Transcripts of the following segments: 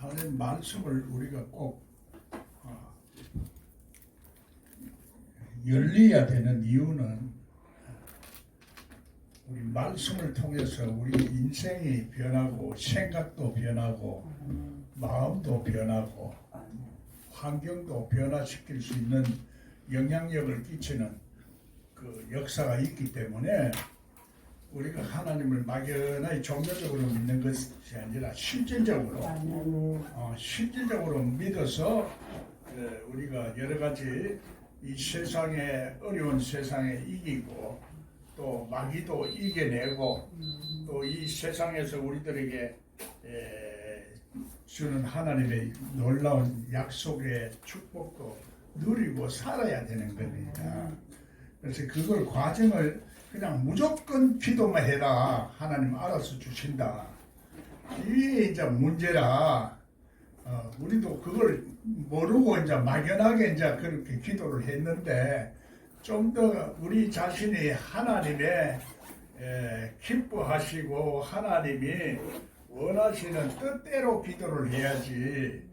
하나님 말씀을 우리가 꼭 어, 열려야 되는 이유는 우리 말씀을 통해서 우리 인생이 변하고 생각도 변하고 마음도 변하고 환경도 변화시킬 수 있는 영향력을 끼치는 그 역사가 있기 때문에 우리가 하나님을 막연하게 종교적으로 믿는 것이 아니라 실질적으로 믿어서 우리가 여러 가지 이 세상에 어려운 세상에 이기고 또 마귀도 이겨내고 또 이 세상에서 우리들에게 주는 하나님의 놀라운 약속의 축복도 누리고 살아야 되는 겁니다. 그래서 그걸 과정을 그냥 무조건 기도만 해라 하나님 알아서 주신다. 이게 이제 문제라. 우리도 그걸 모르고 이제 막연하게 이제 그렇게 기도를 했는데 좀 더 우리 자신이 하나님의 기뻐하시고 하나님이 원하시는 뜻대로 기도를 해야지.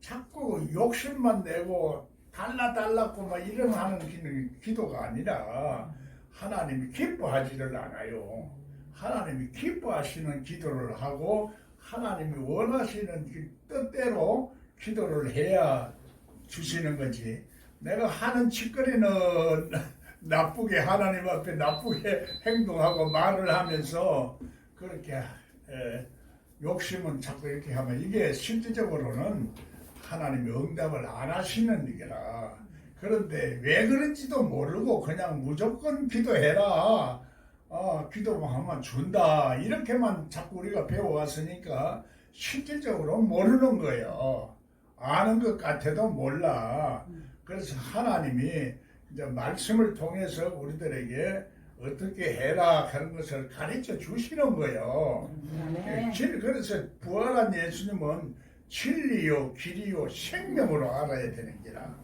자꾸 욕심만 내고 달라고 막 이런 하는 기도가 아니라 하나님이 기뻐하지를 않아요. 하나님이 기뻐하시는 기도를 하고 하나님이 원하시는 뜻대로 기도를 해야 주시는 거지. 내가 하는 짓거리는 나쁘게 하나님 앞에 나쁘게 행동하고 말을 하면서 그렇게 욕심은 자꾸 이렇게 하면 이게 실질적으로는 하나님이 응답을 안 하시는 일이라. 그런데 왜 그런지도 모르고 그냥 무조건 기도해라. 기도만 하면 준다. 이렇게만 자꾸 우리가 배워왔으니까 실질적으로 모르는 거예요. 아는 것 같아도 몰라. 그래서 하나님이 이제 말씀을 통해서 우리들에게 어떻게 해라 하는 것을 가르쳐 주시는 거예요. 그래서 부활한 예수님은 진리요 길이요 생명으로 알아야 되는 게라.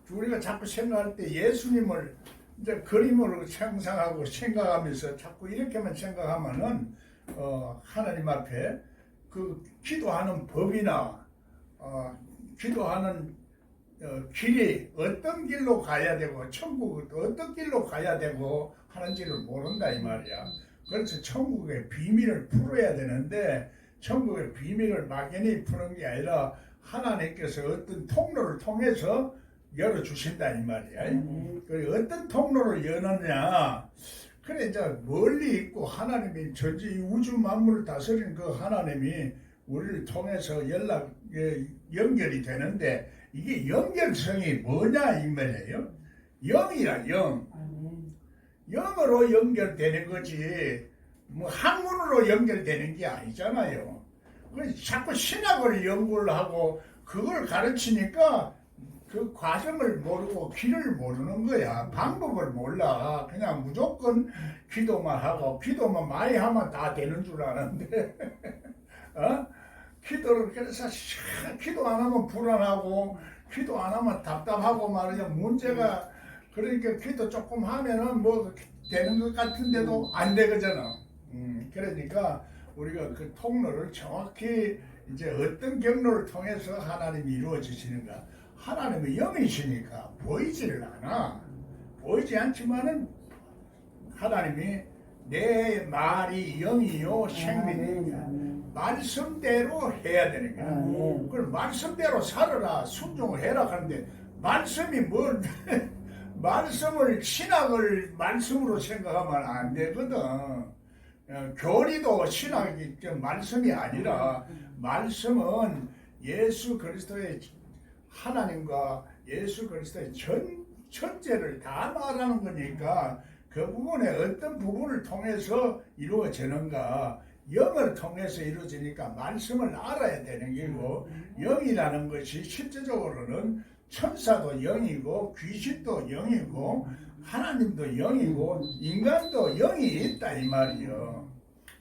우리가 자꾸 생각할 때 예수님을 이제 그림으로 상상하고 생각하면서 자꾸 이렇게만 생각하면은 하나님 앞에 그 기도하는 법이나 기도하는 길이 어떤 길로 가야 되고 천국은 어떤 길로 가야 되고 하는지를 모른다 이 말이야. 그래서 천국의 비밀을 풀어야 되는데 천국의 비밀을 막연히 푸는 게 아니라 하나님께서 어떤 통로를 통해서 열어주신다 이 말이야. 그 어떤 통로를 여느냐. 그래 이제 멀리 있고 하나님이 전지 우주 만물을 다스리는 그 하나님이 우리를 통해서 연결이 되는데 이게 연결성이 뭐냐 이 말이에요. 영이라 영. 영으로 연결되는 거지 뭐 학문으로 연결되는 게 아니잖아요. 자꾸 신학을 연구를 하고 그걸 가르치니까 그 과정을 모르고 길을 모르는 거야. 방법을 몰라. 그냥 무조건 기도만 하고 기도만 많이 하면 다 되는 줄 아는데 기도를 그래서 기도 안 하면 불안하고 기도 안 하면 답답하고 말이야. 문제가 그러니까 기도 조금 하면은 뭐 되는 것 같은데도 안 되거든요. 그러니까 우리가 그 통로를 정확히 이제 어떤 경로를 통해서 하나님이 이루어지시는가. 하나님의 영이시니까 보이지를 않아. 보이지 않지만은 하나님이 내 말이 영이요 생명이니까 말씀대로 해야 되는 거야. 그걸 말씀대로 살아라 순종을 해라 하는데 말씀이 뭘 말씀을 신학을 말씀으로 생각하면 안 되거든. 교리도 신학이 말씀이 아니라 말씀은 예수 그리스도의 하나님과 예수 그리스도의 전체를 다 말하는 거니까 그 부분에 어떤 부분을 통해서 이루어지는가 영을 통해서 이루어지니까 말씀을 알아야 되는 게고 영이라는 것이 실제적으로는 천사도 영이고 귀신도 영이고 하나님도 영이고 인간도 영이 있다 이 말이요.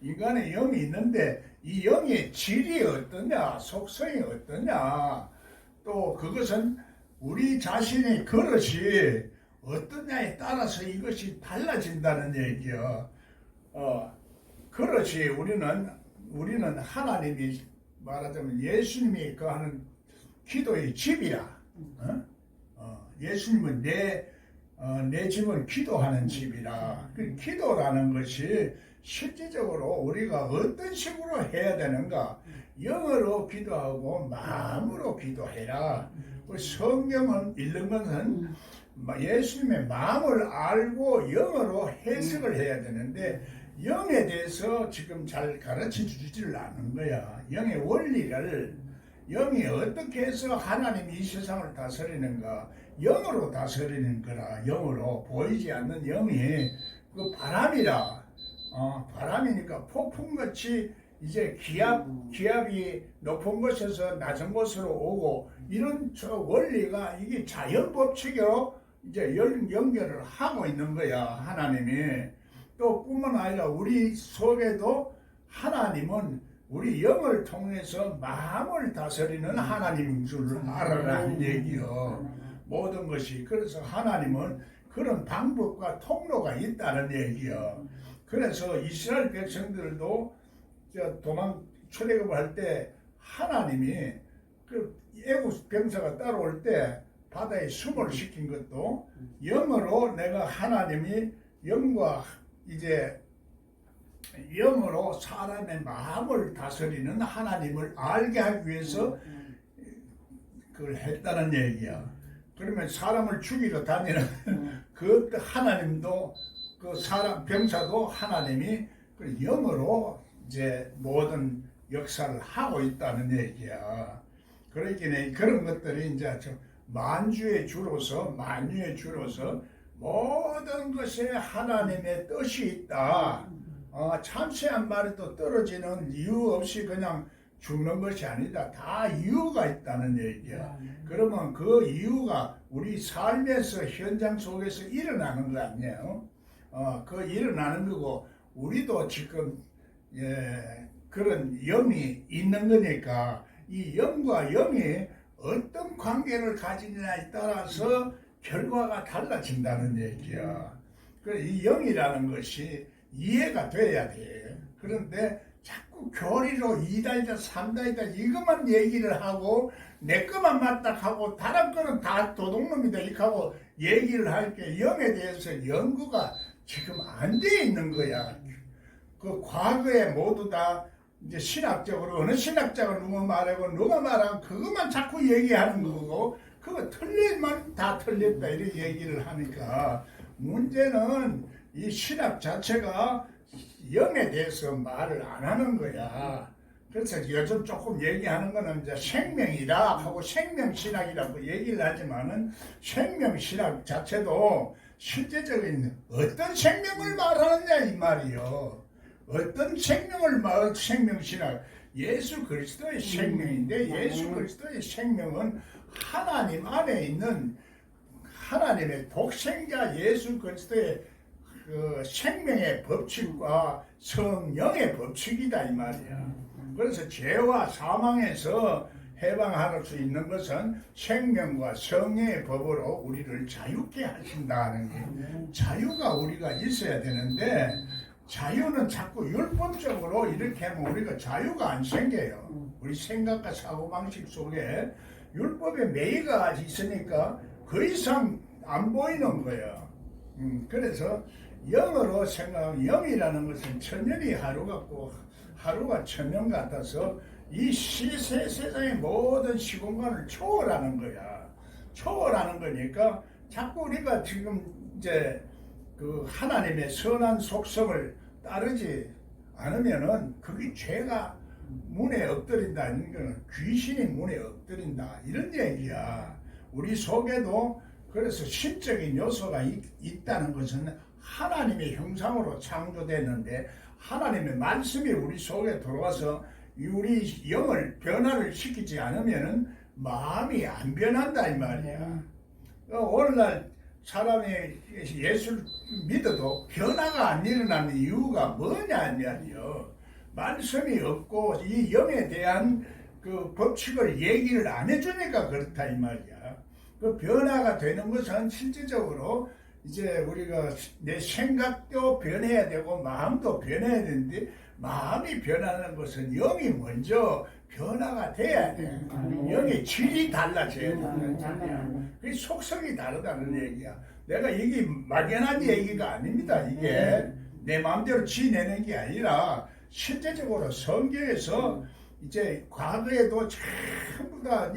인간의 영이 있는데 이 영의 질이 어떠냐 속성이 어떠냐 또 그것은 우리 자신의 그릇이 어떠냐에 따라서 이것이 달라진다는 얘기요. 그릇이 우리는 하나님이 말하자면 예수님이 그 하는 기도의 집이라. 예수님은 내 집은 기도하는 집이라. 그 기도라는 것이 실질적으로 우리가 어떤 식으로 해야 되는가? 영어로 기도하고 마음으로 기도해라. 그 성경은 읽는 것은 예수님의 마음을 알고 영어로 해석을 해야 되는데 영에 대해서 지금 잘 가르쳐 주지를 않는 거야. 영의 원리를, 영이 어떻게 해서 하나님이 이 세상을 다스리는가, 영으로 다스리는 거라. 영으로 보이지 않는 영이 그 바람이라. 바람이니까 폭풍같이 이제 기압이 높은 곳에서 낮은 곳으로 오고, 이런 저 원리가 이게 자연 법칙으로 이제 연결을 하고 있는 거야. 하나님이. 또 뿐만 아니라 우리 속에도 하나님은 우리 영을 통해서 마음을 다스리는 하나님인 줄 알아라는 얘기요. 모든 것이. 그래서 하나님은 그런 방법과 통로가 있다는 얘기요. 그래서 이스라엘 백성들도 도망 출애굽을 할 때 하나님이 그 애국 병사가 따라올 때 바다에 숨을 시킨 것도 영으로, 내가 하나님이 영과 이제 영으로 사람의 마음을 다스리는 하나님을 알게 하기 위해서 그걸 했다는 얘기야. 그러면 사람을 죽이러 다니는 그 하나님도, 그 사람 병사도 하나님이 그 영으로 이제 모든 역사를 하고 있다는 얘기야. 그러기에 그런 것들이 이제 만유의 주로서 모든 것에 하나님의 뜻이 있다. 참새 한 마리도 떨어지는 이유 없이 그냥 죽는 것이 아니다. 다 이유가 있다는 얘기야. 그러면 그 이유가 우리 삶에서, 현장 속에서 일어나는 거 아니에요? 그 일어나는 거고, 우리도 지금 그런 영이 있는 거니까 이 영과 영이 어떤 관계를 가지느냐에 따라서 결과가 달라진다는 얘기야. 이 영이라는 것이 이해가 돼야 돼. 그런데 자꾸 교리로 2단이다 3단이다 이것만 얘기를 하고 내 것만 맞닥하고 다른 거는 다 도둑놈이다 이렇게 하고 얘기를 할게, 영에 대해서 연구가 지금 안 돼 있는 거야. 그 과거에 모두 다 이제 신학적으로 어느 신학자가 누가 말하고 누가 말하고 그것만 자꾸 얘기하는 거고, 그거 틀리면 다 틀렸다 이렇게 얘기를 하니까, 문제는 이 신학 자체가 영에 대해서 말을 안 하는 거야. 그래서 요즘 조금 얘기하는 거는 이제 생명이다 하고 생명신학이라고 얘기를 하지만은, 생명신학 자체도 실제적인 어떤 생명을 말하느냐 이 말이요. 어떤 생명을 말하는 생명신학, 예수 그리스도의 생명인데, 예수 그리스도의 생명은 하나님 안에 있는 하나님의 독생자 예수 그리스도의 그 생명의 법칙과 성령의 법칙이다 이 말이야. 그래서 죄와 사망에서 해방할 수 있는 것은 생명과 성령의 법으로 우리를 자유케 하신다는 게, 자유가 우리가 있어야 되는데, 자유는 자꾸 율법적으로 이렇게 하면 우리가 자유가 안 생겨요. 우리 생각과 사고방식 속에 율법의 매이가 있으니까 그 이상 안 보이는 거예요. 그래서 영어로 생각하면, 영이라는 것은 천년이 하루 같고 하루가 천년 같아서 이 세상의 모든 시공간을 초월하는 거야. 초월하는 거니까 자꾸 우리가 지금 이제 그 하나님의 선한 속성을 따르지 않으면은 그게 죄가 문에 엎드린다는 거는 귀신이 문에 엎드린다 이런 얘기야. 우리 속에도 그래서 신적인 요소가 있다는 것은 하나님의 형상으로 창조됐는데, 하나님의 말씀이 우리 속에 들어와서 우리 영을 변화를 시키지 않으면은 마음이 안 변한다 이 말이야. 오늘날 사람이 예수를 믿어도 변화가 안 일어나는 이유가 뭐냐 말이요. 말씀이 없고 이 영에 대한 그 법칙을 얘기를 안 해주니까 그렇다 이 말이야. 그 변화가 되는 것은 실질적으로 이제 우리가 내 생각도 변해야 되고 마음도 변해야 되는데 마음이 변하는 것은 영이 먼저 변화가 돼야 돼. 영의 질이 달라져야 된다는 그 속성이 다르다는 얘기야. 내가 이게 막연한 얘기가 아닙니다. 이게 내 마음대로 지내는 게 아니라 실제적으로 성경에서 이제 과거에도 전부 다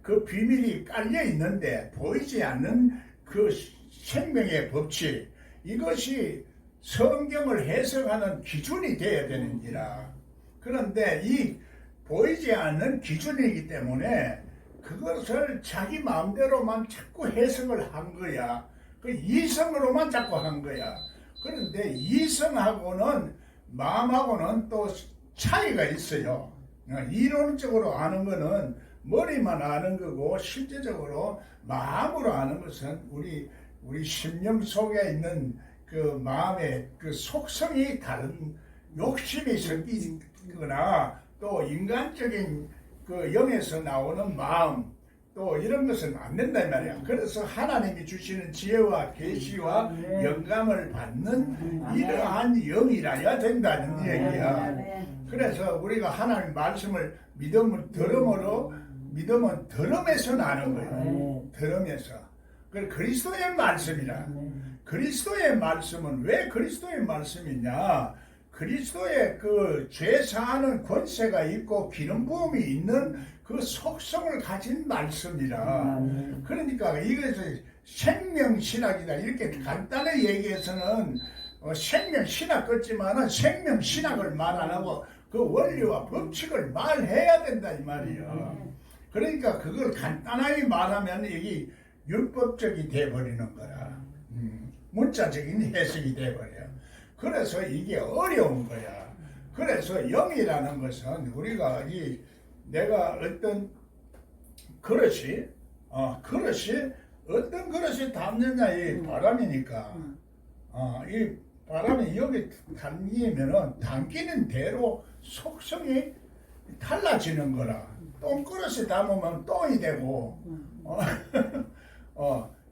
그 비밀이 깔려 있는데 보이지 않는 그 생명의 법칙, 이것이 성경을 해석하는 기준이 되어야 되는지라. 그런데 이 보이지 않는 기준이기 때문에 그것을 자기 마음대로만 자꾸 해석을 한 거야. 그 이성으로만 자꾸 한 거야. 그런데 이성하고는 마음하고는 또 차이가 있어요. 이론적으로 아는 거는 머리만 아는 거고 실제적으로 마음으로 아는 것은 우리 심령 속에 있는 그 마음의 그 속성이 다른 욕심이 생기거나 또 인간적인 그 영에서 나오는 마음 또 이런 것은 안 된다 이 말이야. 그래서 하나님이 주시는 지혜와 계시와 영감을 받는 이러한 영이라야 된다는 얘기야. 그래서 우리가 하나님 말씀을 믿음은 들음에서 나는 거예요. 들음에서. 그 그리스도의 말씀이라. 그리스도의 말씀은 왜 그리스도의 말씀이냐? 그리스도의 그 죄 사하는 권세가 있고 기름 부음이 있는 그 속성을 가진 말씀이라. 그러니까 이것을 생명신학이다 이렇게 간단히 얘기해서는 생명신학 같지만은 생명신학을 말 안 하고 그 원리와 법칙을 말해야 된다 이 말이야. 그러니까 그걸 간단하게 말하면 이게 율법적이 돼버리는 거라. 문자적인 해석이 돼버려. 그래서 이게 어려운 거야. 그래서 영이라는 것은 우리가 내가 어떤 그릇이 어떤 그릇이 담느냐 이 바람이니까 이 바람이 여기 담기면은 담기는 대로 속성이 달라지는 거라. 똥그릇에 담으면 똥이 되고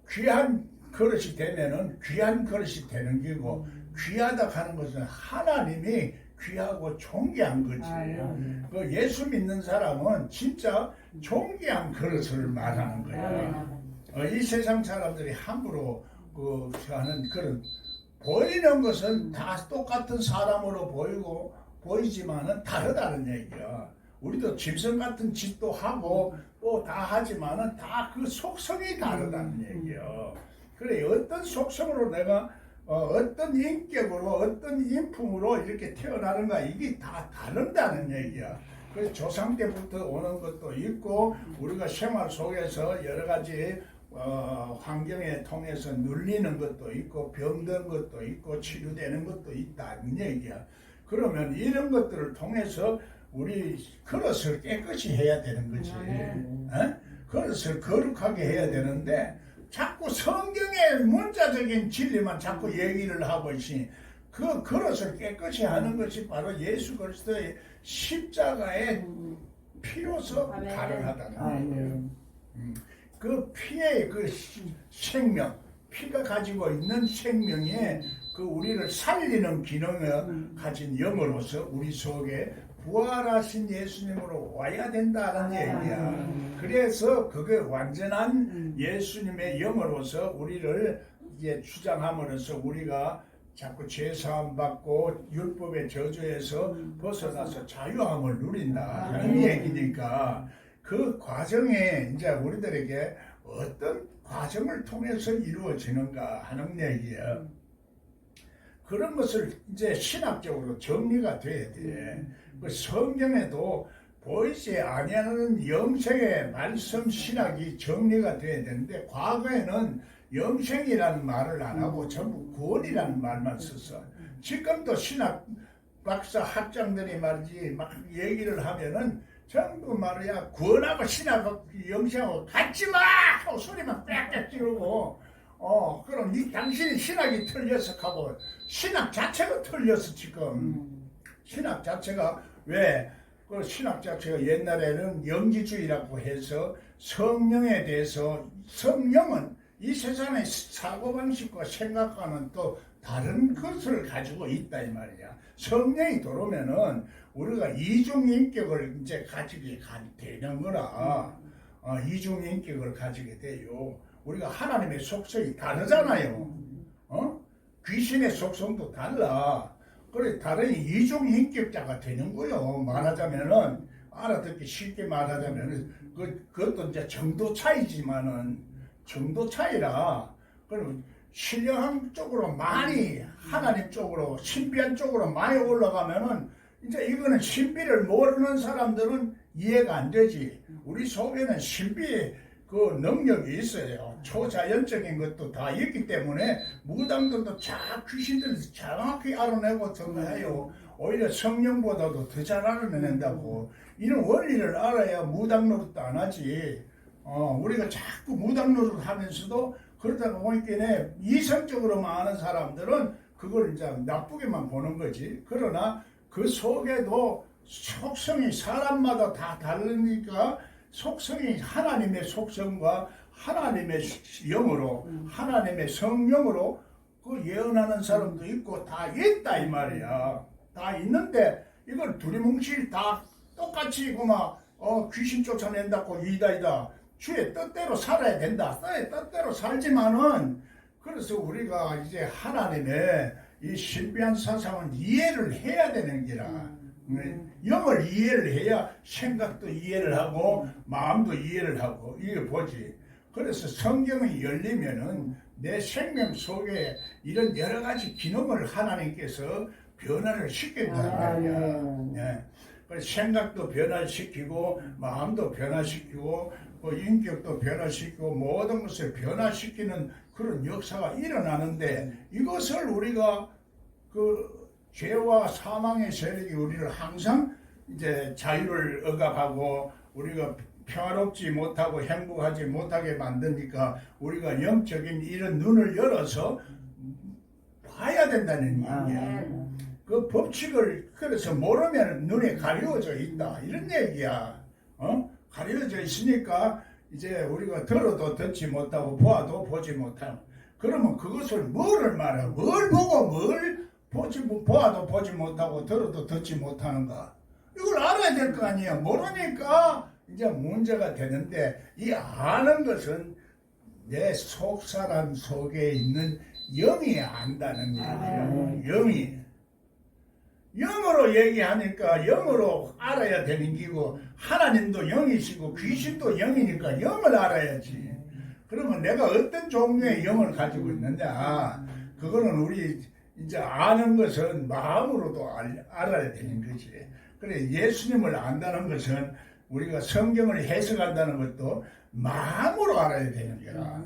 귀한 그릇이 되면은 귀한 그릇이 되는 거고 귀하다 하는 것은 하나님이 귀하고 존귀한 거지. 그 예수 믿는 사람은 진짜 존귀한 그릇을 말하는 거야. 이 세상 사람들이 함부로 하는 그런 보이는 것은 다 똑같은 사람으로 보이지만은 다르다는 얘기야. 우리도 짐승 같은 짓도 하고 또 다 하지만은 다 그 속성이 다르다는 얘기야. 그래 어떤 속성으로 내가 어떤 인격으로 어떤 인품으로 이렇게 태어나는가 이게 다 다른다는 얘기야. 그래서 조상 때부터 오는 것도 있고 우리가 생활 속에서 여러 가지 환경에 통해서 눌리는 것도 있고 병든 것도 있고 치료되는 것도 있다는 얘기야. 그러면 이런 것들을 통해서 우리 그릇을 깨끗이 해야 되는 거지. 그릇을 거룩하게 해야 되는데 자꾸 성경의 문자적인 진리만 자꾸 얘기를 하고 있으니 그 그릇을 깨끗이 하는 것이 바로 예수 그리스도의 십자가의 피로서 가능하다는 거예요. 그 피의 그 생명, 피가 가지고 있는 생명에 그 우리를 살리는 기능을 가진 영으로서 우리 속에 부활하신 예수님으로 와야 된다는 얘기야. 그래서 그게 완전한 예수님의 영으로서 우리를 이제 주장함으로써 우리가 자꾸 죄사함 받고 율법의 저주에서 벗어나서 자유함을 누린다 하는 얘기니까 그 과정에 이제 우리들에게 어떤 과정을 통해서 이루어지는가 하는 얘기야. 그런 것을 이제 신학적으로 정리가 돼야 돼. 그 성경에도 보이지 아니하는 영생의 말씀 신학이 정리가 돼야 되는데 과거에는 영생이라는 말을 안 하고 전부 구원이라는 말만 썼어. 지금도 신학 박사 학장들이 말이지 막 얘기를 하면은 전부 말이야 구원하고 신하고 영생하고 같지 마! 하고 소리만 빽빽 지르고 그럼 당신이 신학이 틀려서 하고 신학 자체가 틀렸어 지금. 신학 자체가 왜? 그 신학 자체가 옛날에는 영지주의라고 해서 성령에 대해서 성령은 이 세상의 사고방식과 생각과는 또 다른 것을 가지고 있다 이 말이야. 성령이 들어오면은 우리가 이중인격을 이제 가지게 되는 거라. 이중인격을 가지게 돼요. 우리가 하나님의 속성이 다르잖아요. 귀신의 속성도 달라. 그래 다른 이중인격자가 되는 거요. 말하자면은 알아듣기 쉽게 말하자면은 그것도 이제 정도 차이지만은 정도 차이라. 그럼 신령한 쪽으로 많이 하나님 쪽으로 신비한 쪽으로 많이 올라가면은 이제 이거는 신비를 모르는 사람들은 이해가 안 되지. 우리 속에는 신비의 그 능력이 있어요. 초자연적인 것도 다 있기 때문에 무당들도 귀신들을 정확히 알아내고 전해요. 오히려 성령보다도 더 잘 알아낸다고. 이런 원리를 알아야 무당 노릇도 안 하지. 우리가 자꾸 무당 노릇 하면서도 그러다가 보니까 이성적으로만 아는 사람들은 그걸 이제 나쁘게만 보는 거지. 그러나 그 속에도 속성이 사람마다 다 다르니까 속성이 하나님의 속성과 하나님의 영으로 하나님의 성령으로 그 예언하는 사람도 있고 다 있다 이 말이야. 다 있는데 이걸 두리뭉실 다 똑같이 귀신 쫓아낸다고 이다 주의 뜻대로 살아야 된다. 주의 뜻대로 살지만은 그래서 우리가 이제 하나님의 이 신비한 사상을 이해를 해야 되는 기라. 영을 이해를 해야 생각도 이해를 하고 마음도 이해를 하고 이게 보지. 그래서 성경이 열리면은 내 생명 속에 이런 여러 가지 기능을 하나님께서 변화를 시킨단 말이야. 생각도 변화시키고 마음도 변화시키고 인격도 변화시키고 모든 것을 변화시키는 그런 역사가 일어나는데 이것을 우리가 죄와 사망의 세력이 우리를 항상 이제 자유를 억압하고 우리가 평화롭지 못하고 행복하지 못하게 만드니까 우리가 영적인 이런 눈을 열어서 봐야 된다는 얘기야. 그 법칙을 그래서 모르면 눈에 가려져 있다 이런 얘기야. 가려져 있으니까 이제 우리가 들어도 듣지 못하고 보아도 보지 못하고 그러면 그것을 뭐를 말해? 뭘 보고 뭘 보아도 보지 못하고 들어도 듣지 못하는가? 이걸 알아야 될 거 아니야. 모르니까 이제 문제가 되는데 이 아는 것은 내 속사람 속에 있는 영이 안다는 얘기예요. 영이. 영으로 얘기하니까 영으로 알아야 되는 기고 하나님도 영이시고 귀신도 영이니까 영을 알아야지. 그러면 내가 어떤 종류의 영을 가지고 있느냐? 그거는 우리 이제 아는 것은 마음으로도 알아야 되는 거지. 그래 예수님을 안다는 것은 우리가 성경을 해석한다는 것도 마음으로 알아야 되는 거라.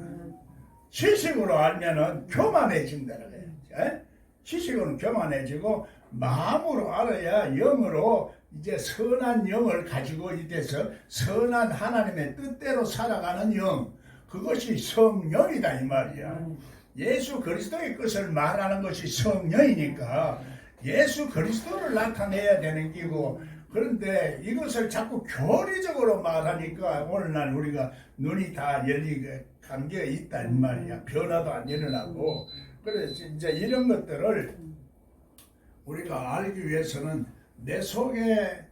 지식으로 알면은 교만해진다는 거야. 지식으로는 교만해지고 마음으로 알아야 영으로 이제 선한 영을 가지고 이래서 선한 하나님의 뜻대로 살아가는 영, 그것이 성령이다 이 말이야. 예수 그리스도의 것을 말하는 것이 성령이니까 예수 그리스도를 나타내야 되는 기고, 그런데 이것을 자꾸 교리적으로 말하니까 오늘날 우리가 눈이 다 열리게 감겨 있다 이 말이야. 변화도 안 일어나고. 그래서 이제 이런 것들을 우리가 알기 위해서는 내 속에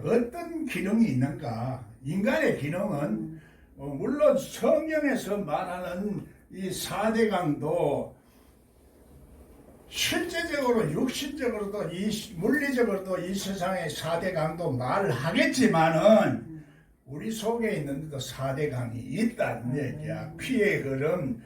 어떤 기능이 있는가. 인간의 기능은 물론 성경에서 말하는 이 4대강도 실제적으로 육신적으로도 물리적으로도 이 세상의 4대강도 말을 하겠지만은 우리 속에 있는데도 4대강이 있다는 얘기야. 피의 흐름,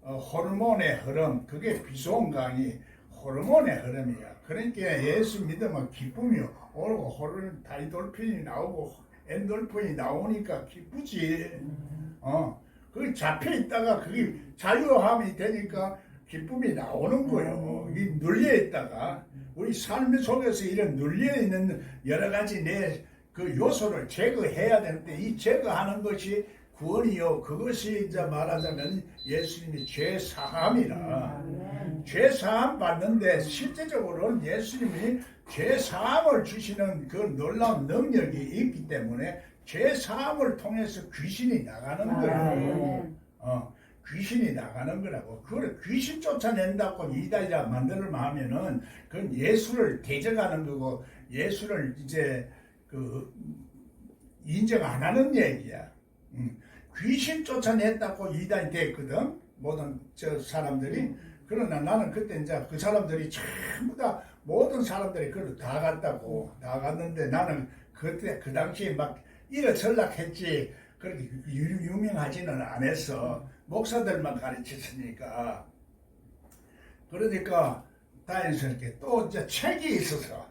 호르몬의 흐름, 그게 비송강이 호르몬의 흐름이야. 그러니까 예수 믿으면 기쁨이 오르고 다이돌핀이 나오고 엔돌핀이 나오니까 기쁘지. 그게 잡혀 있다가 그게 자유함이 되니까 기쁨이 나오는 거예요. 이 눌려 있다가 우리 삶 속에서 이런 눌려 있는 여러 가지 내 그 요소를 제거해야 되는데 이 제거하는 것이 구원이요. 그것이 이제 말하자면 예수님이 죄 사함이라. 죄 사함 받는데 실제적으로는 예수님이 죄 사함을 주시는 그 놀라운 능력이 있기 때문에 죄 사함을 통해서 귀신이 나가는 거예요. 귀신이 나가는 거라고. 그걸 귀신 쫓아낸다고 이다이라 만들어 하면은 그건 예수를 대적하는 거고 예수를 이제 그 인정 안 하는 얘기야. 귀신 쫓아냈다고 이단이 됐거든. 모든 저 사람들이. 그러나 나는 그때 이제 그 사람들이 전부 다 모든 사람들이 그걸 다 갔다고 다 갔는데 나는 그때 그 당시에 막 일어설락했지 그렇게 유명하지는 않았어. 목사들만 가르쳤으니까. 그러니까 다행스럽게 또 이제 책이 있어서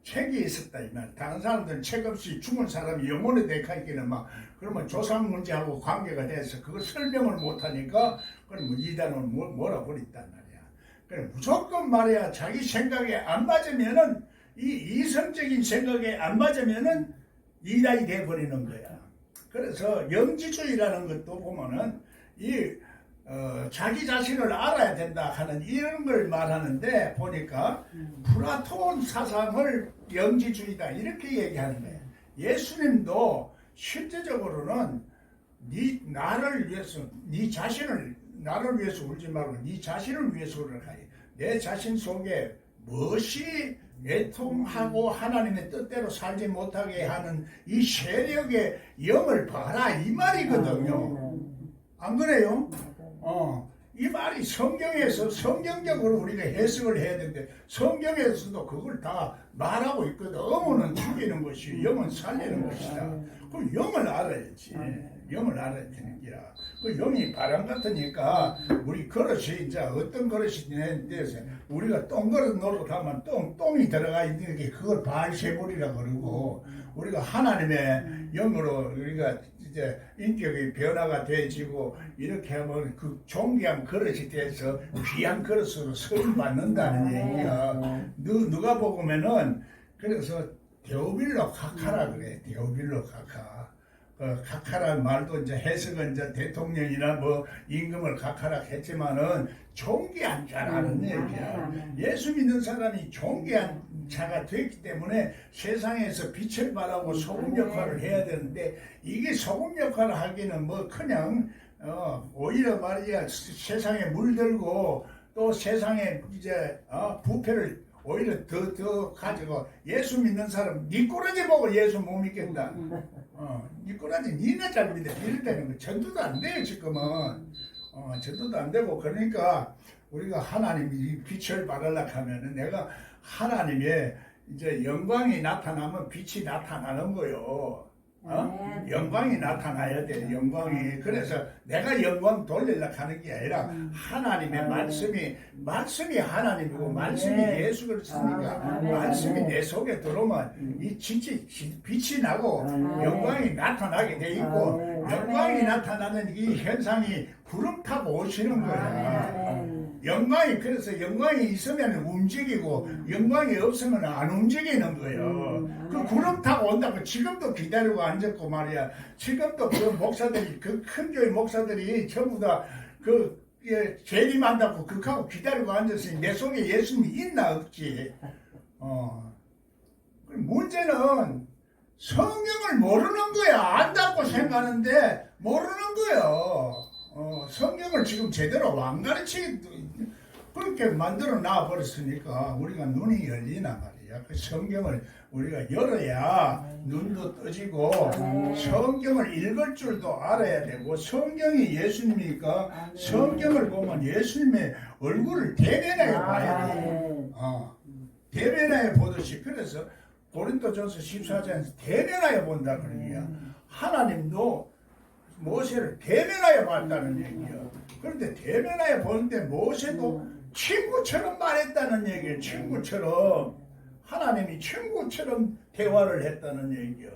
책이 있었다 이 말. 다른 사람들은 책 없이 죽은 사람이 영혼에 대하기는 막 그러면 조상 문제하고 관계가 돼서 그걸 설명을 못하니까 그럼 뭐 이단을 뭐라 버렸단 말이야. 그래 무조건 말이야 자기 생각에 안 맞으면은 이 이성적인 생각에 안 맞으면은 이단이 돼 버리는 거야. 그래서 영지주의라는 것도 보면은 자기 자신을 알아야 된다 하는 이런 걸 말하는데 보니까 플라톤 사상을 영지주의다 이렇게 얘기하는 거예요. 예수님도 실제적으로는 나를 위해서 네 자신을 나를 위해서 울지 말고 네 자신을 위해서 울어라. 내 자신 속에 무엇이 애통하고 하나님의 뜻대로 살지 못하게 하는 이 세력의 영을 봐라 이 말이거든요. 안 그래요? 이 말이 성경에서 성경적으로 우리가 해석을 해야 되는데 성경에서도 그걸 다 말하고 있거든. 영은 죽이는 것이 영은 살리는 것이다. 그 영을 알아야지. 영을 알아야 되는 기라. 그 영이 바람 같으니까 우리 그릇이 이제 어떤 그릇이 되서 우리가 똥그릇 노릇하면 똥이 들어가 있는 게 그걸 발세물이라 그러고 우리가 하나님의 영으로 우리가 이제 인격의 변화가 되어지고 이렇게 하면 그 존귀한 그릇이 돼서 귀한 그릇으로 쓰임 받는다는 얘기야. 누가 보면은 그래서 데오빌로 카카라 그래. 데오빌로 카카. 카카라는 말도 이제 해석은 이제 대통령이나 뭐 임금을 카카라 했지만은 존귀한 자라는 얘기야. 예수 믿는 사람이 존귀한 자가 됐기 때문에 세상에서 빛을 발하고 소금 역할을 해야 되는데 이게 소금 역할을 하기는 뭐 그냥 오히려 말이야 세상에 물들고 또 세상에 이제 부패를 오히려 더 가지고 예수 믿는 사람 니 꼬라지 보고 예수 못 믿겠다. 니 꼬라지 니네 잘 믿어 이럴 거 전도도 안 돼요 지금은. 전도도 안 되고 그러니까 우리가 하나님이 빛을 발하려고 하면은 내가 하나님의 이제 영광이 나타나면 빛이 나타나는 거요. 영광이 나타나야 돼. 영광이. 그래서 내가 영광 돌리려고 하는 게 아니라 하나님의 말씀이 하나님이고 말씀이 예수 그리스도니까 말씀이 내 속에 들어오면 이 빛이 나고 영광이 나타나게 돼 있고 영광이 나타나는 이 현상이 구름 타고 오시는 거야. 영광이 그래서 영광이 있으면 움직이고 영광이 없으면 안 움직이는 거예요. 그 구름 타고 온다고 지금도 기다리고 앉았고 말이야. 지금도 그 목사들이 그 큰 교회 목사들이 전부 다 그 재림한다고 그하고 기다리고 앉았으니 내 속에 예수님이 있나 없지. 문제는 성경을 모르는 거야. 안다고 생각하는데 모르는 거야. 성경을 지금 제대로 안 가르치기 그렇게 만들어 놔 버렸으니까 우리가 눈이 열리나 말이야. 그 성경을 우리가 열어야 눈도 떠지고 성경을 읽을 줄도 알아야 되고 성경이 예수님이니까 성경을 보면 예수님의 얼굴을 대면하여 봐야 돼. 대면하여 보듯이 그래서 고린도전서 14장에서 대면하여 본다 그런 얘기야. 하나님도 모세를 대면하여 봤다는 얘기야. 그런데 대면하여 보는데 모세도 친구처럼 말했다는 얘기예요. 친구처럼. 하나님이 친구처럼 대화를 했다는 얘기야.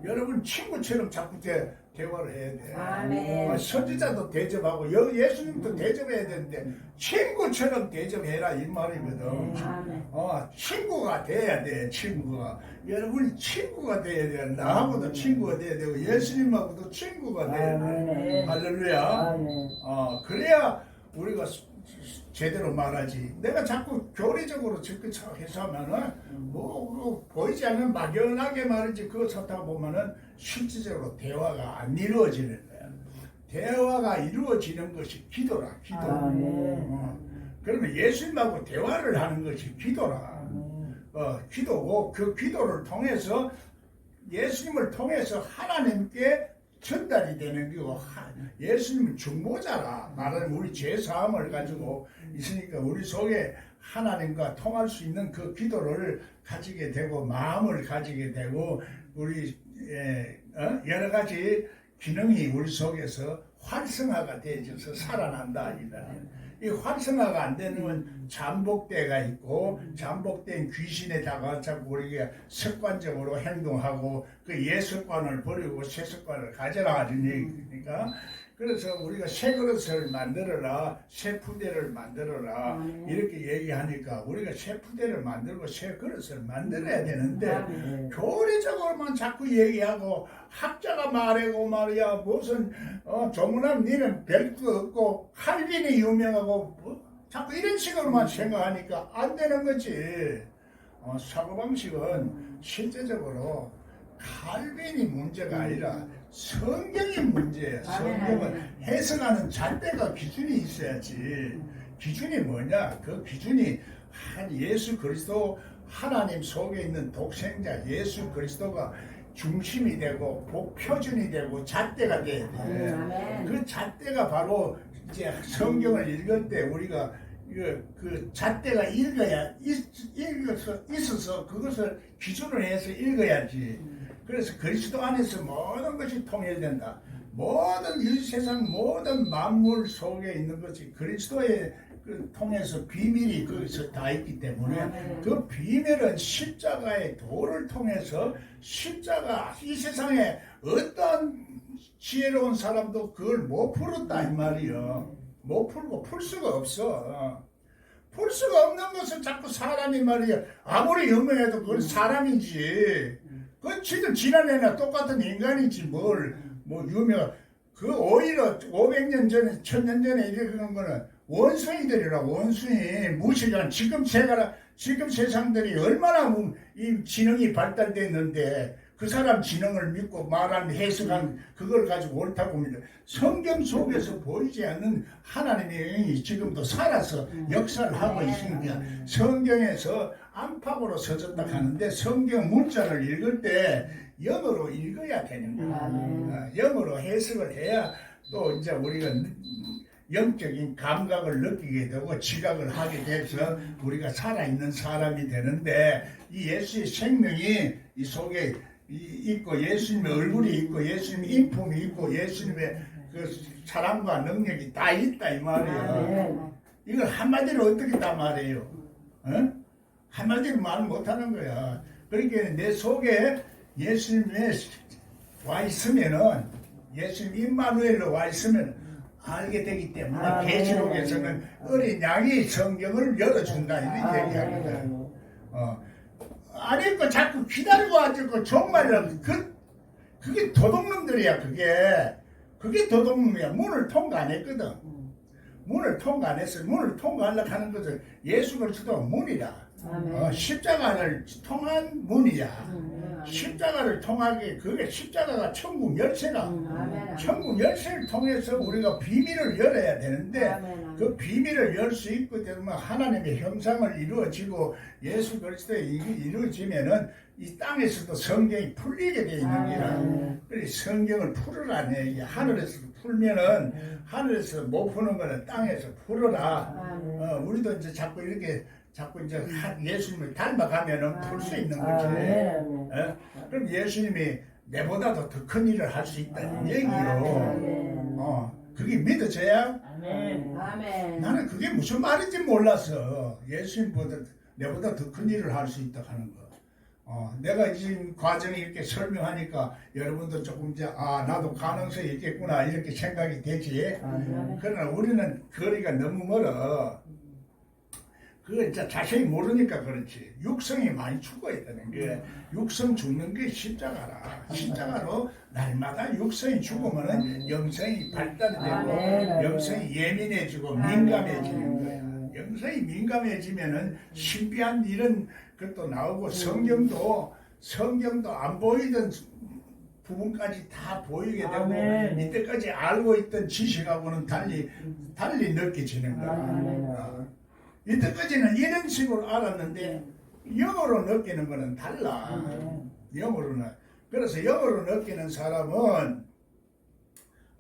여러분 친구처럼 자꾸 대화를 해야 돼. 선지자도 대접하고 예수님도 대접해야 되는데 친구처럼 대접해라 이 말이거든. 친구가 돼야 돼. 친구가. 여러분이 친구가 돼야 돼. 나하고도 친구가 돼야 되고 예수님하고도 친구가 돼야 돼. 할렐루야. 그래야 우리가 제대로 말하지. 내가 자꾸 교리적으로 접근해서 하면은 뭐 보이지 않는 막연하게 말이지. 그거 찾다 보면은 실질적으로 대화가 안 이루어지는 거야. 대화가 이루어지는 것이 기도라. 기도. 그러면 예수님하고 대화를 하는 것이 기도라. 기도고 그 기도를 통해서 예수님을 통해서 하나님께 전달이 되는 거고, 예수님은 중보자라. 말하는 우리 죄사함을 가지고 있으니까 우리 속에 하나님과 통할 수 있는 그 기도를 가지게 되고 마음을 가지게 되고 우리 여러 가지 기능이 우리 속에서 활성화가 되어져서 살아난다. 이 활성화가 안 되는 건 잠복대가 있고, 잠복된 귀신에다가 자꾸 우리가 습관적으로 행동하고 그 옛습관을 버리고 새 습관을 가져라 하는 얘기니까, 그래서 우리가 새 그릇을 만들어라, 새 푸대를 만들어라 이렇게 얘기하니까 우리가 새 푸대를 만들고 새 그릇을 만들어야 되는데 교리적으로만 자꾸 얘기하고 학자가 말하고 말이야 무슨 조문하면 니는 별거 없고 칼빈이 유명하고 자꾸 이런 식으로만 생각하니까 안 되는 거지. 사고방식은 실제적으로 칼빈이 문제가 아니라 성경이 문제야. 성경은 해석하는 잣대가 기준이 있어야지. 기준이 뭐냐? 그 기준이 예수 그리스도 하나님 속에 있는 독생자 예수 그리스도가 중심이 되고 복표준이 되고 잣대가 돼야 돼. 그 잣대가 바로 이제 성경을 읽을 때 우리가 그 잣대가 있어서 그것을 기준으로 해서 읽어야지. 그래서 그리스도 안에서 모든 것이 통일된다. 모든 이 세상 모든 만물 속에 있는 것이 그리스도의 통해서 비밀이 거기서 다 있기 때문에 그 비밀은 십자가의 도를 통해서 십자가 이 세상에 어떤 지혜로운 사람도 그걸 못 풀었다 이 말이요. 못 풀고 풀 수가 없어. 풀 수가 없는 것을 자꾸 사람이 말이야. 아무리 유명해도 그건 사람이지. 그 지금 지난해나 똑같은 인간이지 뭐 유명. 그 오히려 500년 전에 1000년 전에 이렇게 그런 거는 원숭이들이라. 원숭이 무시간 지금 세상들이 얼마나 이 지능이 발달됐는데 그 사람 지능을 믿고 말하는 해석한 그걸 가지고 옳다고 믿어. 성경 속에서 보이지 않는 하나님의 영이 지금도 살아서 역사를 하고 있으니까 성경에서 안팎으로 서졌다 하는데 성경 문자를 읽을 때 영어로 읽어야 되는 거야. 영어로 해석을 해야 또 이제 우리가 영적인 감각을 느끼게 되고 지각을 하게 돼서 우리가 살아있는 사람이 되는데 이 예수의 생명이 이 속에 있고 예수님의 얼굴이 있고 예수님의 인품이 있고 예수님의 그 사랑과 능력이 다 있다 이 말이에요. 이걸 한마디로 어떻게 다 말해요? 한마디로 말을 못하는 거야. 그러니까 내 속에 예수님이 와 있으면은 예수님 임마누엘로 와 있으면 알게 되기 때문에 계시록에서는 어린 양이 성경을 열어준다 이런 얘기합니다. 아니 그 자꾸 기다리고 앉고 정말로 그게 도둑놈들이야. 그게 도둑놈이야. 문을 통과 안 했거든. 문을 통과 안 했어. 문을 통과하려고 하는 것은 예수 그리스도 문이라. 십자가를 통한 문이야. 십자가를 통하게 그게 십자가가 천국 열쇠라. 천국 열쇠를 통해서 우리가 비밀을 열어야 되는데 그 비밀을 열 수 있고 되면 하나님의 형상을 이루어지고 예수 그리스도의 이루어지면은 이 땅에서도 성경이 풀리게 되어 있는 게라. 그래서 성경을 풀으라네. 이게 하늘에서 풀면은 하늘에서 못 푸는 거는 땅에서 풀어라. 우리도 이제 자꾸 이제 예수님을 닮아가면은 풀 수 있는 거지. 그럼 예수님이 내보다도 더 큰 일을 할 수 있다는 얘기요. 그게 믿어져야? 나는 그게 무슨 말인지 몰라서 예수님보다 내보다 더 큰 일을 할 수 있다 하는 거. 내가 지금 과정이 이렇게 설명하니까 여러분도 조금 이제 나도 가능성이 있겠구나 이렇게 생각이 되지. 그러나 우리는 거리가 너무 멀어. 그거 진짜 자세히 모르니까 그렇지. 육성이 많이 죽어있다는 게 육성 죽는 게 십자가라. 십자가로 날마다 육성이 죽으면은 영성이 발달이 되고 영성이 예민해지고 민감해지는 거야. 영성이 민감해지면은 신비한 이런 것도 나오고 성경도 안 보이던 부분까지 다 보이게 되고 이때까지 알고 있던 지식하고는 달리 느껴지는 거야. 이때까지는 이런 식으로 알았는데 영어로 느끼는 거는 달라. 영어로는. 그래서 영어로 느끼는 사람은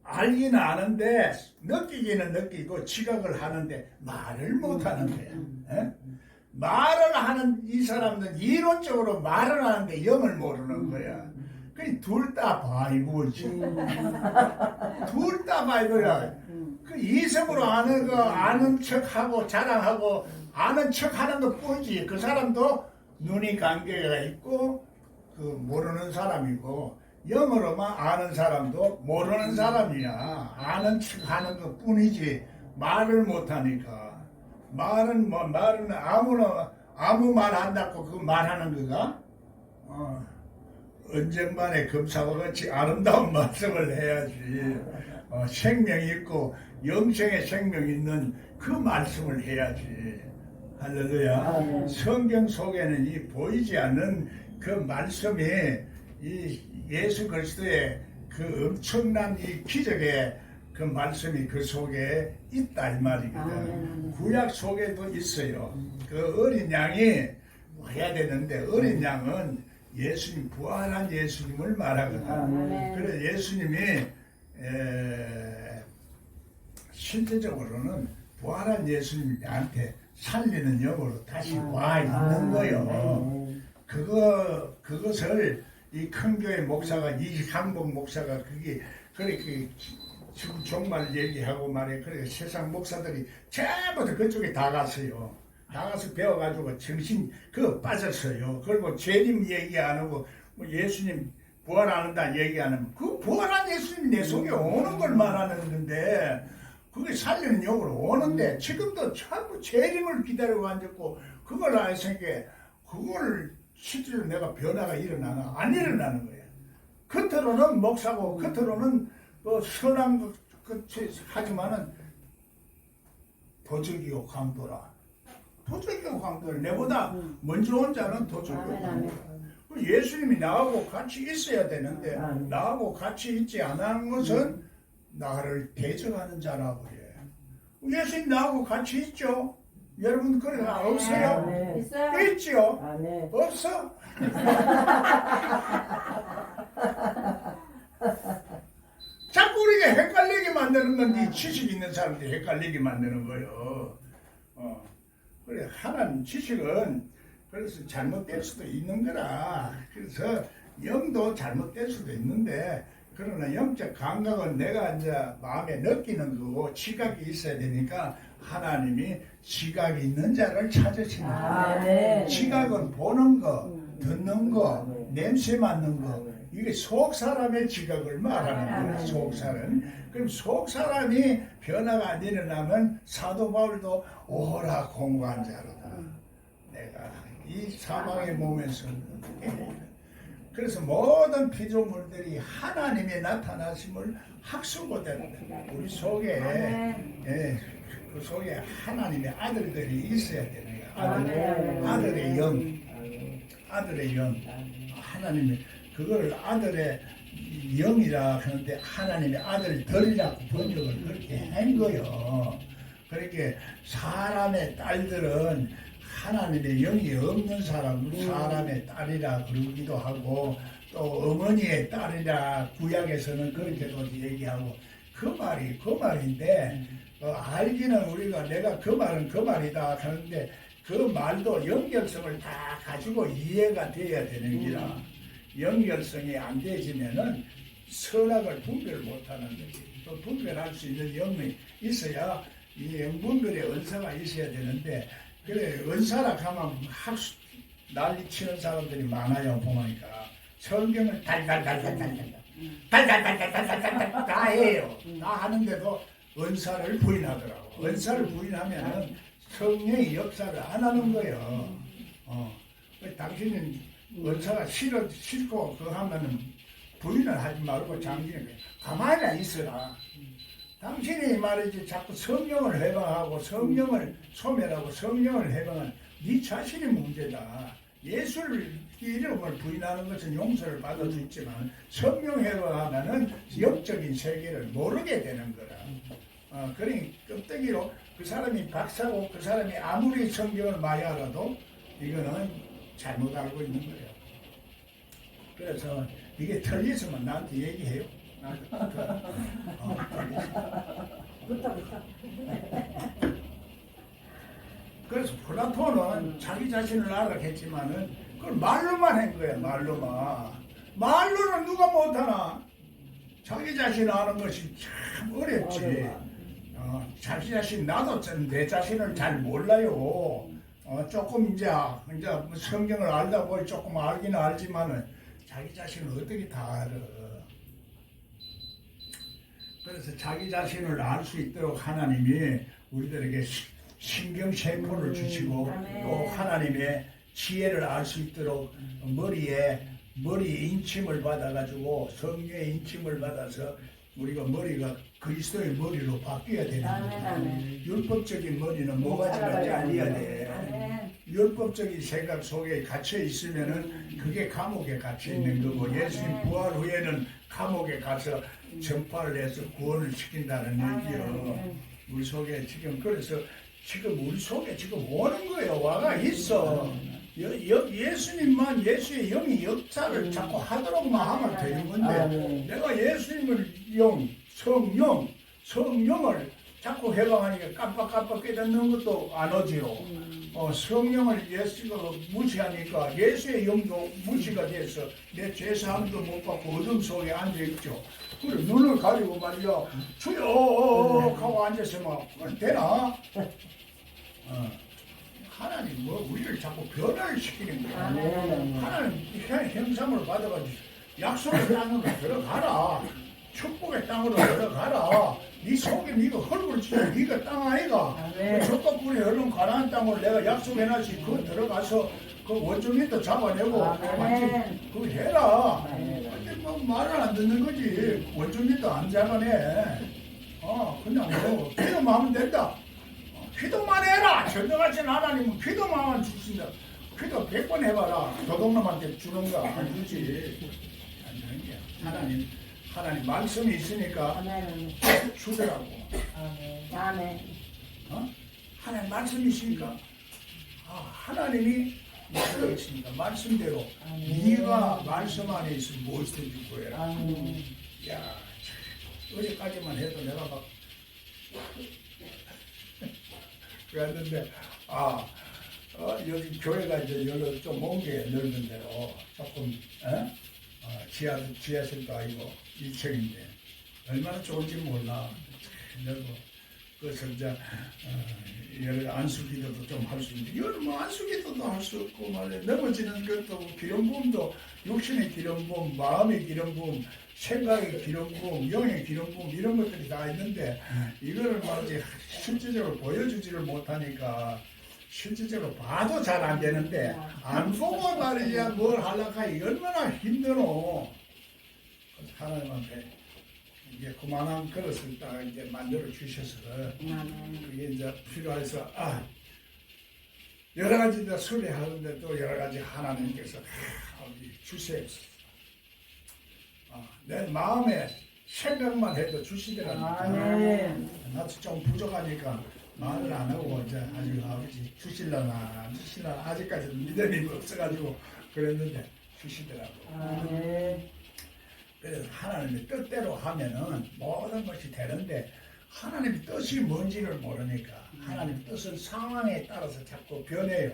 알기는 아는데 느끼기는 느끼고 지각을 하는데 말을 못하는 거야. 에? 말을 하는 이 사람은 이론적으로 말을 하는데 영을 모르는 거야. 둘 다 바이브지. 둘 다 바이브야. 그 이성으로 아는 척하고 자랑하고 아는 척하는 것 뿐이지. 그 사람도 눈이 관계가 있고 그 모르는 사람이고 영어로만 아는 사람도 모르는 사람이야. 아는 척하는 것 뿐이지. 말을 못하니까. 말은 아무 말 한다고 그 말하는 거가 언젠만에 금사와 같이 아름다운 말씀을 해야지. 생명이 있고 영생의 생명이 있는 그 말씀을 해야지. 할렐루야. 성경 속에는 이 보이지 않는 그 말씀이 이 예수 그리스도의 그 엄청난 이 기적의 그 말씀이 그 속에 있다 이 말이거든. 구약 속에도 있어요. 그 어린 양이 와야 되는데 어린 양은 예수님 부활한 예수님을 말하거든. 그래 예수님이 실제적으로는 부활한 예수님이 나한테 살리는 영으로 다시 와 있는 거요. 그것을 이 큰 교회 목사가 이항복 목사가 그게 그렇게 지금 정말 얘기하고 말해. 그래 세상 목사들이 전부 다 그쪽에 다 갔어요. 나가서 배워가지고 정신 빠졌어요. 그리고 재림 얘기 안 하고 뭐 예수님 부활한다 얘기 안 하면 그 부활한 예수님이 내 속에 오는 걸 말하는 건데 그게 살리는 영으로 오는데 지금도 자꾸 재림을 기다리고 앉았고 그걸 알았으니까 그걸 실제로 내가 변화가 일어나나 안 일어나는 거야. 겉으로는 목사고 겉으로는 선한 것 하지만은 도적이고 강도라. 도적이고 강도라. 내보다 먼저 온 자는 도적이고 강도라. 예수님이 나하고 같이 있어야 되는데 나하고 같이 있지 않은 것은 나를 대적하는 자라고 해. 예수님 나하고 같이 있죠? 여러분 그래 없어요? 있죠? 없어? 자꾸 우리가 헷갈리게 만드는 건 이 지식 있는 사람들이 헷갈리게 만드는 거예요. 그래 하나님 지식은 그래서 잘못될 수도 있는 거라. 그래서 영도 잘못될 수도 있는데 그러나 영적 감각은 내가 이제 마음에 느끼는 거고 지각이 있어야 되니까 하나님이 지각이 있는 자를 찾으시는 거예요. 지각은 보는 거, 듣는 거, 냄새 맡는 거. 이게 속 사람의 지각을 말하는 거예요. 속 사람. 그럼 속 사람이 변화가 안 일어나면 사도 바울도 오라 공고한 자로다. 내가 이 사망의 몸에서 그래서 모든 피조물들이 하나님의 나타나심을 학수고되는 우리 속에 그 속에 하나님의 아들들이 있어야 되는 거야. 아들의 영 하나님의 그걸 아들의 영이라 하는데 하나님의 아들들이라고 번역을 그렇게 한 거요. 그렇게 사람의 딸들은 하나님의 영이 없는 사람은 사람의 딸이라 그러기도 하고 또 어머니의 딸이라 구약에서는 그렇게도 얘기하고 그 말인데 알기는 우리가 내가 그 말은 그 말이다 하는데 그 말도 연결성을 다 가지고 이해가 돼야 되는 기라. 연결성이 안 되지면은 선악을 분별 못하는 거지. 또 분별할 수 있는 영이 있어야 이 영분별의 은사가 있어야 되는데 그래 은사라 하면 난리치는 사람들이 많아요. 보니까 성경을 달달달달달달 다 해요. 다 하는데도 은사를 부인하더라고. 은사를 부인하면은 성령의 역사를 안 하는 거예요. 당신은 원사가 싫고 그거 하면은 부인을 하지 말고 장기는 가만히 있어라. 당신이 말이지 자꾸 성령을 해방하고 성령을 소멸하고 성령을 해방하는 네 자신의 문제다. 예수를 이름을 부인하는 것은 용서를 받을 수 있지만 성령 해방하면은 영적인 세계를 모르게 되는 거라. 그러니 껍데기로 그 사람이 박사고 그 사람이 아무리 성경을 많이 알아도 이거는 잘못 알고 있는 거예요. 그래서 이게 틀렸으면 나한테 얘기해요. 그래서 플라톤은 자기 자신을 알아겠지만은 그걸 말로만 한 거야. 말로는 누가 못하나. 자기 자신을 아는 것이 참 어렵지. 자기 자신 나도 내 자신을 잘 몰라요. 조금 이제 성경을 알다 보니 조금 알기는 알지만은 자기 자신을 어떻게 다 알아. 그래서 자기 자신을 알 수 있도록 하나님이 우리들에게 신경세포를 주시고 또 하나님의 지혜를 알 수 있도록 머리에 인침을 받아가지고 성령의 인침을 받아서 우리가 머리가 그리스도의 머리로 바뀌어야 되는 거예요. 율법적인 머리는 모가지가 잘려야 돼. 율법적인 생각 속에 갇혀 있으면은 그게 감옥에 갇혀 있는 거고 예수님 부활 후에는 감옥에 가서 전파를 해서 구원을 시킨다는 얘기요. 우리 속에 지금 그래서 지금 우리 속에 지금 오는 거예요. 와가 있어. 예수님만 예수의 영이 역사를 자꾸 하도록만 하면 되는 건데 내가 예수님을 성령을 자꾸 해방하니까 깜빡깜빡 깨닫는 것도 안 오지요. 성령을 예수가 무시하니까 예수의 영도 무시가 돼서 내 죄사함도 못 받고 어둠 속에 앉아있죠. 그래 눈을 가리고 말이야 주여 하고 앉았으면 그걸 되나? 하나님 우리를 자꾸 변화를 시키는 거야. 하나님 형상으로 받아가지고 약속의 땅으로 들어가라. 축복의 땅으로 들어가라. 네 속에 네가 헐물 치고 네가 땅 아이가. 젖과 꿀이 흐르는 가나안 땅으로 내가 약속해놨지. 그거 들어가서 그 원주민도 잡아내고 완전 그거 해라. 근데 뭐 말을 안 듣는 거지. 원주민도 안 잡아내. 그냥 기도만 하면 된다. 기도만 해라. 전능하신 하나님은 기도만 하면 주신다. 기도 100번 해봐라. 도둑놈한테 주는 거 안 주지. 안 주는 게 하나님 말씀이 있으니까 주더라고. 하나님 말씀이 있으니까 하나님이 말씀이 있으니까 말씀대로 네가 말씀 안에 있으면 무엇을 줄 거야. 야, 어제까지만 해도 내가 막 그랬는데 여기 교회가 이제 여기 좀 먼 게 넓은 데로 조금 지하실도 아니고 1층인데 얼마나 좋은지 몰라. 넓어. 그래서 이제 여러 안수기도도 좀 할 수 있는데 이거는 뭐 안수기도도 할 수 없고 말이야. 넘어지는 것도 기름 부음도 육신의 기름 부음, 마음의 기름 부음, 생각의 기름 부음, 영의 기름 부음 이런 것들이 다 있는데 이거를 말이지 실질적으로 보여주지를 못하니까 실질적으로 봐도 잘 안 되는데 안 보고 말이야 뭘 하려고 하니 얼마나 힘들어. 하나님한테 이게 그만한 그릇을 딱 이제 만들어 주셔서 그게 이제 필요해서 여러 가지 이제 수리하는데 또 여러 가지 하나님께서 주세요. 내 마음에 생각만 해도 주시더라니까. 나도 좀 부족하니까 말을 안 하고 이제 아버지 주실라나 안 주실라나 아직까지 믿음이 없어가지고 그랬는데 주시더라고. 그래서 하나님의 뜻대로 하면은 모든 것이 되는데 하나님의 뜻이 뭔지를 모르니까 하나님의 뜻은 상황에 따라서 자꾸 변해요.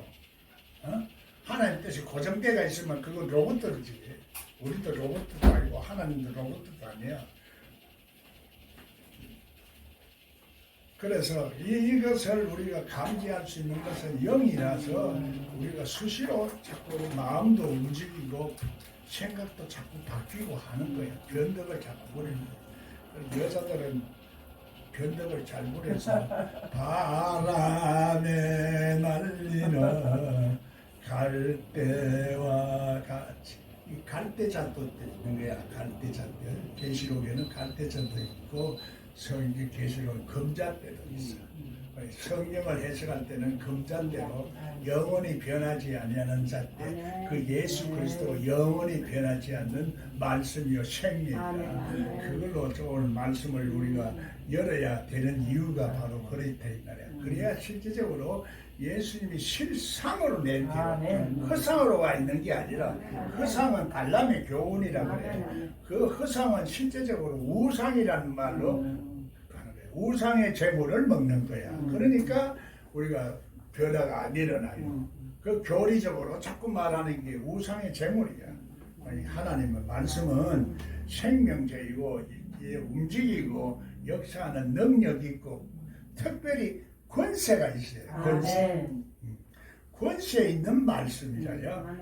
하나님의 뜻이 고정되어 있으면 그건 로봇들이지. 우리도 로봇도 아니고 하나님도 로봇도 아니야. 그래서 이것을 우리가 감지할 수 있는 것은 영이라서 우리가 수시로 자꾸 마음도 움직이고 생각도 자꾸 바뀌고 하는 거예요. 변덕을 자꾸 부리는 거예요. 여자들은 변덕을 잘 부려서 바람에 날리는 갈대와 같이 이 갈대잣도 있는 거야. 갈대잣들 계시록에는 갈대잣도 있고 성경 계시록은 금잣대도 있어. 성경을 해석할 때는 금잣대로 영원히 변하지 아니하는 잣대 그 예수 그리스도 영원히 변하지 않는 말씀이요 생명이다. 그걸로 오늘 말씀을 우리가 열어야 되는 이유가 바로 그렇다 이 말이야. 그래야 실질적으로 예수님이 실상으로 낸 게 허상으로 와 있는 게 아니라 허상은 발람의 교훈이라 그래. 그 허상은 실제적으로 우상이라는 말로 우상의 재물을 먹는 거야. 그러니까 우리가 변화가 안 일어나요. 그 교리적으로 자꾸 말하는 게 우상의 재물이야. 아니, 하나님의 말씀은 생명체이고 움직이고 역사하는 능력이 있고 특별히 권세가 있어요. 권세. 권세 있는 말씀이잖아요.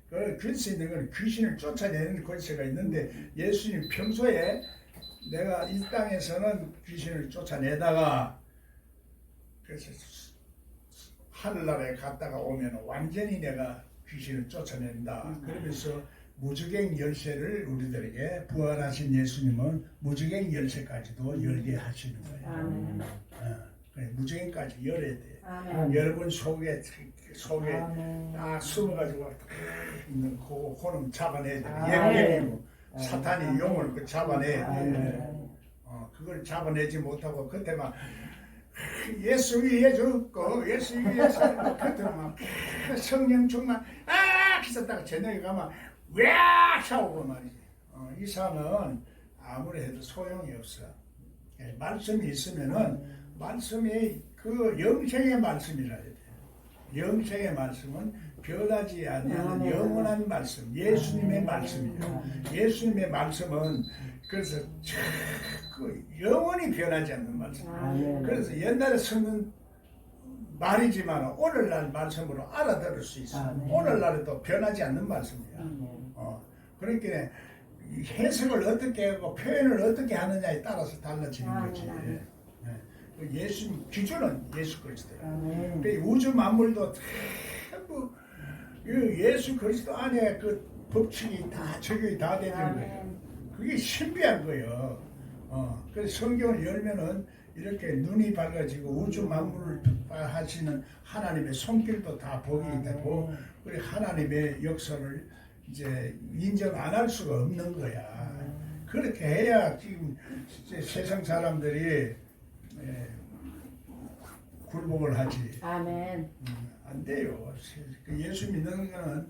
그 권세 있는 건 귀신을 쫓아내는 권세가 있는데 예수님 평소에 내가 이 땅에서는 귀신을 쫓아내다가 그래서 하늘나라에 갔다가 오면 완전히 내가 귀신을 쫓아낸다. 그러면서 무주갱 열쇠를 우리들에게 부활하신 예수님은 무주갱 열쇠까지도 열게 하시는 거예요. 무주갱까지 열어야 돼. 여러분 속에 딱 숨어가지고 있는 그놈 잡아내야 돼. 예비고 사탄이 용을 잡아내야 돼. 그걸 잡아내지 못하고 그때 막 예수 위에 죽고 예수 위에 살고 그때 막 성령 충만 기었다가 저녁에 가면 왜 샤오고 말이지. 이 사람은 아무리 해도 소용이 없어. 말씀이 있으면은 말씀이 그 영생의 말씀이라 해야 돼. 영생의 말씀은 변하지 않는 영원한 말씀, 예수님의 말씀이죠. 예수님의 말씀은 그래서 그 영원히 변하지 않는 말씀. 그래서 옛날에 쓰는 말이지만 오늘날 말씀으로 알아들을 수 있어. 오늘날에도 변하지 않는 말씀이야. 그러니까 해석을 어떻게 하고 표현을 어떻게 하느냐에 따라서 달라지는 거지. 예수 기준은 예수 그리스도야. 우주 만물도 전부 예수 그리스도 안에 그 법칙이 다 적용이 다 되는 거예요. 그게 신비한 거예요. 그래서 성경을 열면은 이렇게 눈이 밝아지고 우주 만물을 하시는 하나님의 손길도 다 보게 되고, 우리 하나님의 역사를 이제 인정 안 할 수가 없는 거야. 그렇게 해야 지금 세상 사람들이 굴복을 하지. 아멘. 안 돼요. 예수 믿는 거는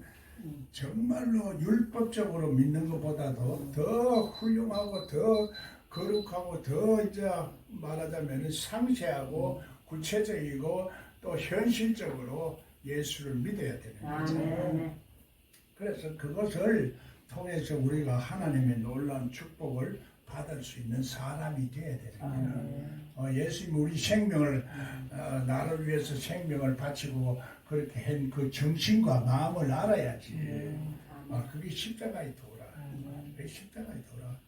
정말로 율법적으로 믿는 것보다도 더 훌륭하고 더 거룩하고 더 이제 말하자면 상세하고 구체적이고 또 현실적으로 예수를 믿어야 되는 거죠. 그래서 그것을 통해서 우리가 하나님의 놀라운 축복을 받을 수 있는 사람이 되어야 되는 거예요. 예수님 우리 생명을 나를 위해서 생명을 바치고 그렇게 한 그 정신과 마음을 알아야지. 그게 십자가의 도라. 그게 십자가의 도라.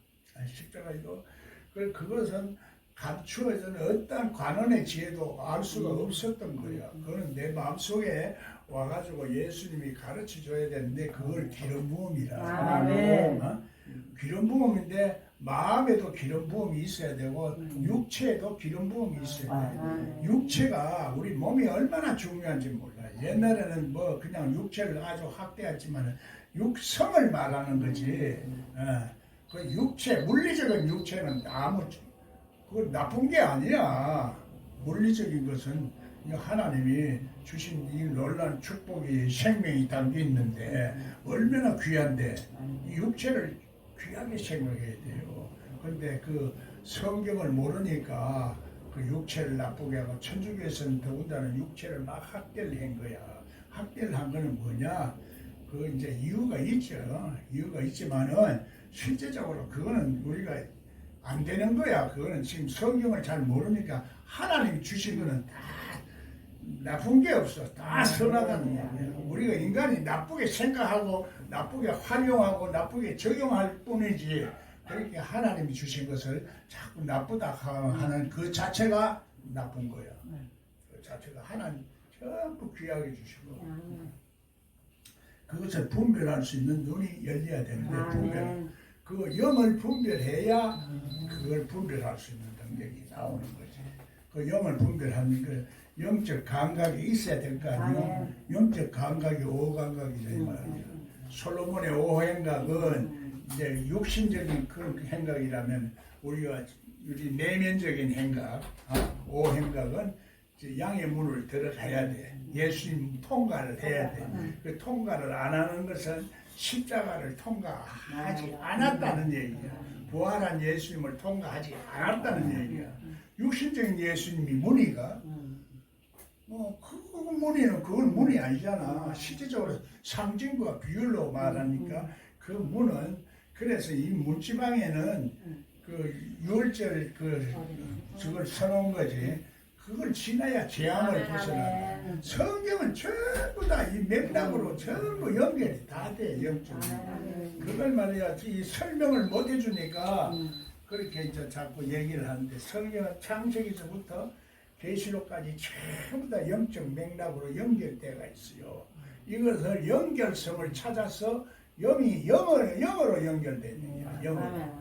십자가의 도. 그것은 감추어서는 어떤 관원의 지혜도 알 수가 없었던 거야. 그거는 내 마음속에 와가지고 예수님이 가르쳐 줘야 되는데 그걸 기름 부음이라. 기름 부음인데 마음에도 기름 부음이 있어야 되고 육체에도 기름 부음이 있어야 돼. 육체가 우리 몸이 얼마나 중요한지 몰라. 옛날에는 뭐 그냥 육체를 아주 학대했지만 육성을 말하는 거지. 그 육체, 물리적인 육체는 아무 그건 나쁜 게 아니야. 물리적인 것은 하나님이 주신 이 놀라운 축복이 생명이 담겨 있는데 얼마나 귀한데 이 육체를 귀하게 생각해야 돼요. 그런데 그 성경을 모르니까 그 육체를 나쁘게 하고 천주교에서는 더군다나 육체를 막 학대를 한 거야. 학대를 한 거는 뭐냐? 그 이제 이유가 있죠. 이유가 있지만은 실제적으로 그거는 우리가 안 되는 거야. 그거는 지금 성경을 잘 모르니까 하나님 주신 거는 다 나쁜 게 없어. 다 선하다는 거야. 우리가 인간이 나쁘게 생각하고 나쁘게 활용하고 나쁘게 적용할 뿐이지 그렇게 하나님이 주신 것을 자꾸 나쁘다 하는 그 자체가 나쁜 거야. 그 자체가 하나님 전부 귀하게 주신 거. 그것을 분별할 수 있는 눈이 열려야 되는데 분별. 그 영을 분별해야 그걸 분별할 수 있는 능력이 나오는 거지. 그 영을 분별하는 그 영적 감각이 있어야 될 거 아니에요. 영적 감각이 오감각이다 이 말이야. 솔로몬의 오행각은 이제 육신적인 그런 행각이라면 우리 내면적인 행각, 오행각은 이제 양의 문을 들어가야 돼. 예수님 통과를 해야 돼. 그 통과를 안 하는 것은 십자가를 통과하지 않았다는 얘기야. 부활한 예수님을 통과하지 않았다는 얘기야. 육신적인 예수님이 문이가 그 문의는 그건 문이 아니잖아. 실제적으로 상징과 비율로 말하니까 그 문은 그래서 이 문지방에는 그 유월절 저걸 써놓은 거지. 그걸 지나야 재앙을 벗어난다. 성경은 전부 다 이 맥락으로 전부 연결이 다 돼, 영적으로. 그걸 말이야, 이 설명을 못 해주니까 그렇게 이제 자꾸 얘기를 하는데 성경은 창세기서부터 계시록까지 전부 다 영적 맥락으로 연결되어 있어요. 이것을 연결성을 찾아서 영이 영어로 연결되느냐,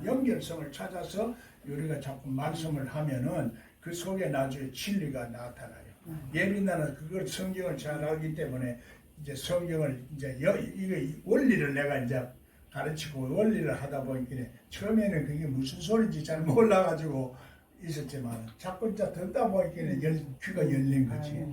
연결성을 찾아서 우리가 자꾸 말씀을 하면은 그 속에 나중에 진리가 나타나요. 예비나는 그걸 성경을 잘 알기 때문에 이제 성경을 이제 이거 원리를 내가 이제 가르치고 원리를 하다 보니까 처음에는 그게 무슨 소리인지 잘 몰라가지고 있었지만 자꾸 이제 듣다 보니까 귀가 열린 거지.